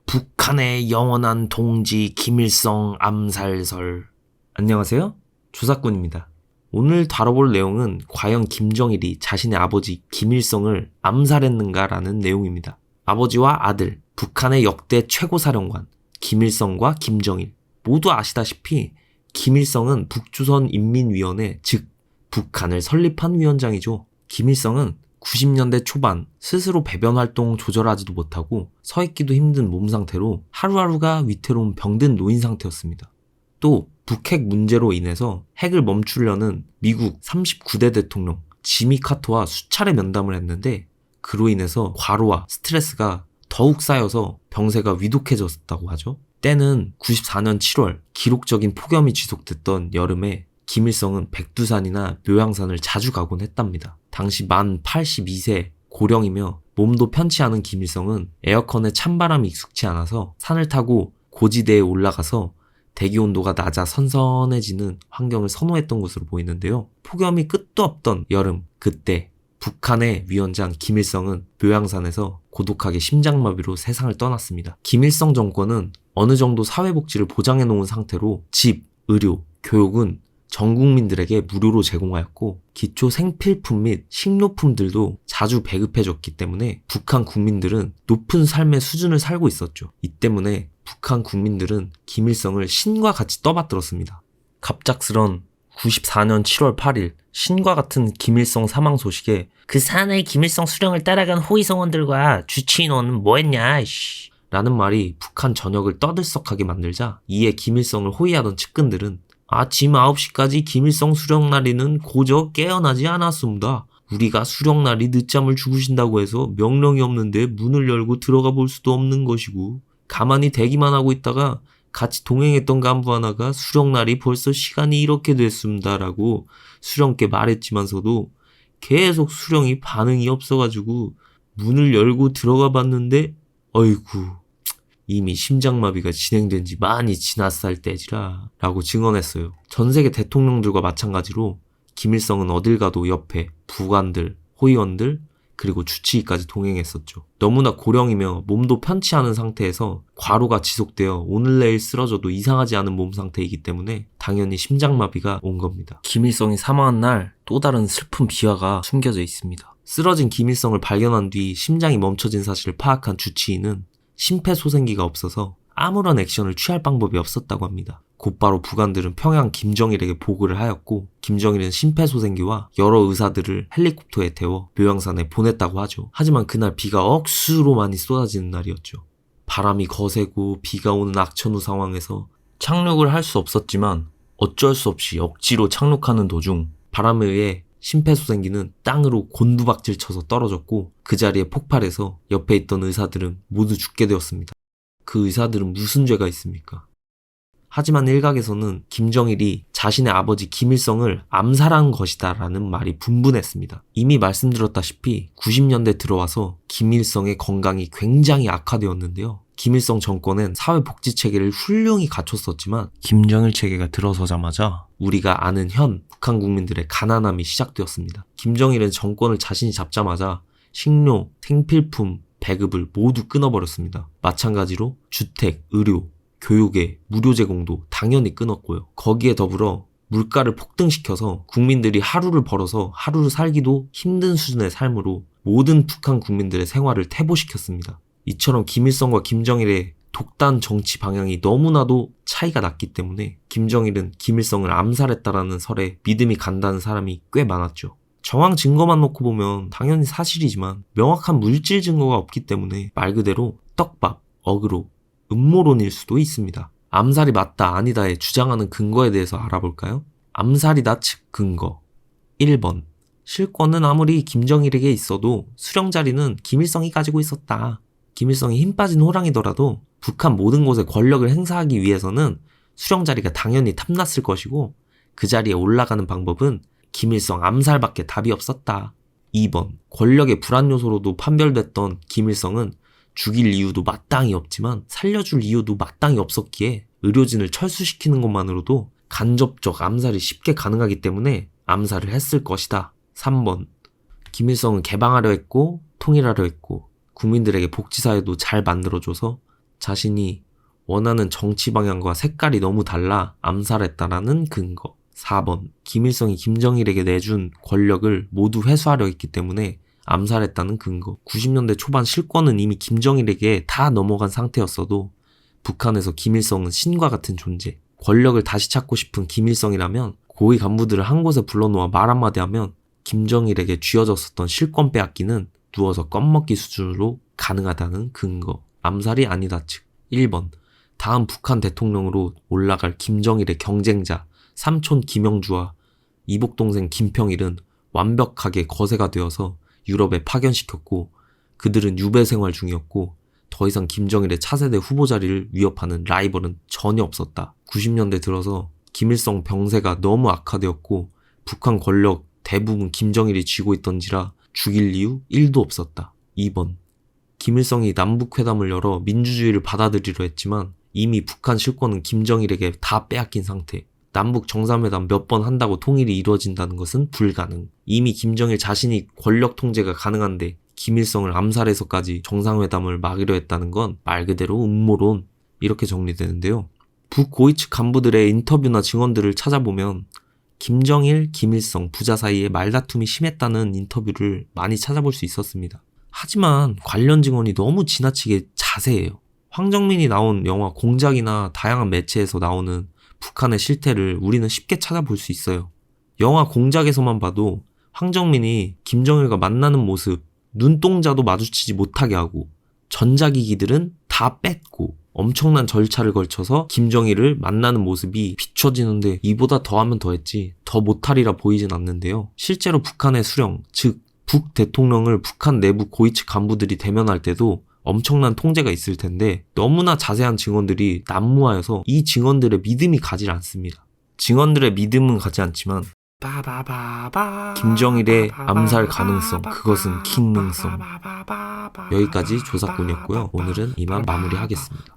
북한의 영원한 동지 김일성 암살설. 안녕하세요, 조사꾼입니다. 오늘 다뤄볼 내용은 과연 김정일이 자신의 아버지 김일성을 암살했는가라는 내용입니다. 아버지와 아들, 북한의 역대 최고사령관 김일성과 김정일. 모두 아시다시피 김일성은 북조선인민위원회, 즉 북한을 설립한 위원장이죠. 김일성은 90년대 초반 스스로 배변 활동 조절하지도 못하고 서 있기도 힘든 몸 상태로 하루하루가 위태로운 병든 노인 상태였습니다. 또 북핵 문제로 인해서 핵을 멈추려는 미국 39대 대통령 지미 카터와 수차례 면담을 했는데 그로 인해서 과로와 스트레스가 더욱 쌓여서 병세가 위독해졌다고 하죠. 때는 94년 7월 기록적인 폭염이 지속됐던 여름에 김일성은 백두산이나 묘향산을 자주 가곤 했답니다. 당시 만 82세 고령이며 몸도 편치 않은 김일성은 에어컨에 찬바람이 익숙치 않아서 산을 타고 고지대에 올라가서 대기 온도가 낮아 선선해지는 환경을 선호했던 것으로 보이는데요. 폭염이 끝도 없던 여름, 그때 북한의 위원장 김일성은 묘향산에서 고독하게 심장마비로 세상을 떠났습니다. 김일성 정권은 어느 정도 사회복지를 보장해 놓은 상태로 집, 의료, 교육은 전 국민들에게 무료로 제공하였고 기초 생필품 및 식료품들도 자주 배급해줬기 때문에 북한 국민들은 높은 삶의 수준을 살고 있었죠. 이 때문에 북한 국민들은 김일성을 신과 같이 떠받들었습니다. 갑작스런 94년 7월 8일 신과 같은 김일성 사망 소식에 그 사나이 김일성 수령을 따라간 호위성원들과 주치인원은 뭐했냐 씨 라는 말이 북한 전역을 떠들썩하게 만들자 이에 김일성을 호위하던 측근들은 아침 9시까지 김일성 수령날이는 고저 깨어나지 않았습니다. 우리가 수령날이 늦잠을 주무신다고 해서 명령이 없는데 문을 열고 들어가 볼 수도 없는 것이고 가만히 대기만 하고 있다가 같이 동행했던 간부 하나가 수령날이 벌써 시간이 이렇게 됐습니다 라고 수령께 말했지만서도 계속 수령이 반응이 없어가지고 문을 열고 들어가 봤는데 어이구 이미 심장마비가 진행된 지 많이 지났을 때지라 라고 증언했어요. 전세계 대통령들과 마찬가지로 김일성은 어딜 가도 옆에 부관들, 호위원들, 그리고 주치의까지 동행했었죠. 너무나 고령이며 몸도 편치 않은 상태에서 과로가 지속되어 오늘 내일 쓰러져도 이상하지 않은 몸 상태이기 때문에 당연히 심장마비가 온 겁니다. 김일성이 사망한 날 또 다른 슬픈 비화가 숨겨져 있습니다. 쓰러진 김일성을 발견한 뒤 심장이 멈춰진 사실을 파악한 주치의는 심폐소생기가 없어서 아무런 액션을 취할 방법이 없었다고 합니다. 곧바로 부관들은 평양 김정일에게 보고를 하였고 김정일은 심폐소생기와 여러 의사들을 헬리콥터에 태워 묘향산에 보냈다고 하죠. 하지만 그날 비가 억수로 많이 쏟아지는 날이었죠. 바람이 거세고 비가 오는 악천후 상황에서 착륙을 할 수 없었지만 어쩔 수 없이 억지로 착륙하는 도중 바람에 의해 심폐소생기는 땅으로 곤두박질 쳐서 떨어졌고 그 자리에 폭발해서 옆에 있던 의사들은 모두 죽게 되었습니다. 그 의사들은 무슨 죄가 있습니까? 하지만 일각에서는 김정일이 자신의 아버지 김일성을 암살한 것이다 라는 말이 분분했습니다. 이미 말씀드렸다시피 90년대 들어와서 김일성의 건강이 굉장히 악화되었는데요. 김일성 정권은 사회복지체계를 훌륭히 갖췄었지만 김정일 체계가 들어서자마자 우리가 아는 현 북한 국민들의 가난함이 시작되었습니다. 김정일은 정권을 자신이 잡자마자 식료, 생필품, 배급을 모두 끊어버렸습니다. 마찬가지로 주택, 의료, 교육의 무료 제공도 당연히 끊었고요. 거기에 더불어 물가를 폭등시켜서 국민들이 하루를 벌어서 하루를 살기도 힘든 수준의 삶으로 모든 북한 국민들의 생활을 퇴보시켰습니다. 이처럼 김일성과 김정일의 독단 정치 방향이 너무나도 차이가 났기 때문에 김정일은 김일성을 암살했다라는 설에 믿음이 간다는 사람이 꽤 많았죠. 정황 증거만 놓고 보면 당연히 사실이지만 명확한 물질 증거가 없기 때문에 말 그대로 떡밥, 어그로, 음모론일 수도 있습니다. 암살이 맞다 아니다에 주장하는 근거에 대해서 알아볼까요? 암살이다 측 근거 1번 실권은 아무리 김정일에게 있어도 수령 자리는 김일성이 가지고 있었다. 김일성이 힘 빠진 호랑이더라도 북한 모든 곳에 권력을 행사하기 위해서는 수령 자리가 당연히 탐났을 것이고 그 자리에 올라가는 방법은 김일성 암살밖에 답이 없었다. 2번 권력의 불안 요소로도 판별됐던 김일성은 죽일 이유도 마땅히 없지만 살려줄 이유도 마땅히 없었기에 의료진을 철수시키는 것만으로도 간접적 암살이 쉽게 가능하기 때문에 암살을 했을 것이다. 3번 김일성은 개방하려 했고 통일하려 했고 국민들에게 복지사회도 잘 만들어줘서 자신이 원하는 정치 방향과 색깔이 너무 달라 암살했다라는 근거. 4번. 김일성이 김정일에게 내준 권력을 모두 회수하려 했기 때문에 암살했다는 근거. 90년대 초반 실권은 이미 김정일에게 다 넘어간 상태였어도 북한에서 김일성은 신과 같은 존재. 권력을 다시 찾고 싶은 김일성이라면 고위 간부들을 한 곳에 불러놓아 말 한마디 하면 김정일에게 쥐어졌었던 실권 빼앗기는 누워서 껌먹기 수준으로 가능하다는 근거. 암살이 아니다 측. 1번. 다음 북한 대통령으로 올라갈 김정일의 경쟁자 삼촌 김영주와 이복동생 김평일은 완벽하게 거세가 되어서 유럽에 파견시켰고 그들은 유배 생활 중이었고 더 이상 김정일의 차세대 후보 자리를 위협하는 라이벌은 전혀 없었다. 90년대 들어서 김일성 병세가 너무 악화되었고 북한 권력 대부분 김정일이 쥐고 있던지라 죽일 이유 1도 없었다. 2번. 김일성이 남북회담을 열어 민주주의를 받아들이려 했지만 이미 북한 실권은 김정일에게 다 빼앗긴 상태. 남북 정상회담 몇 번 한다고 통일이 이루어진다는 것은 불가능. 이미 김정일 자신이 권력 통제가 가능한데 김일성을 암살해서까지 정상회담을 막으려 했다는 건 말 그대로 음모론. 이렇게 정리되는데요. 북고위 측 간부들의 인터뷰나 증언들을 찾아보면 김정일, 김일성 부자 사이에 말다툼이 심했다는 인터뷰를 많이 찾아볼 수 있었습니다. 하지만 관련 증언이 너무 지나치게 자세해요. 황정민이 나온 영화 공작이나 다양한 매체에서 나오는 북한의 실태를 우리는 쉽게 찾아볼 수 있어요. 영화 공작에서만 봐도 황정민이 김정일과 만나는 모습, 눈동자도 마주치지 못하게 하고 전자기기들은 다 뺐고 엄청난 절차를 걸쳐서 김정일을 만나는 모습이 비춰지는데 이보다 더하면 더했지 더 못하리라 보이진 않는데요. 실제로 북한의 수령, 즉 북 대통령을 북한 내부 고위층 간부들이 대면할 때도 엄청난 통제가 있을 텐데 너무나 자세한 증언들이 난무하여서 이 증언들의 믿음이 가지 않습니다. 증언들의 믿음은 가지 않지만 김정일의 암살 가능성, 그것은 킹능성. 여기까지 조사꾼이었고요. 오늘은 이만 마무리하겠습니다.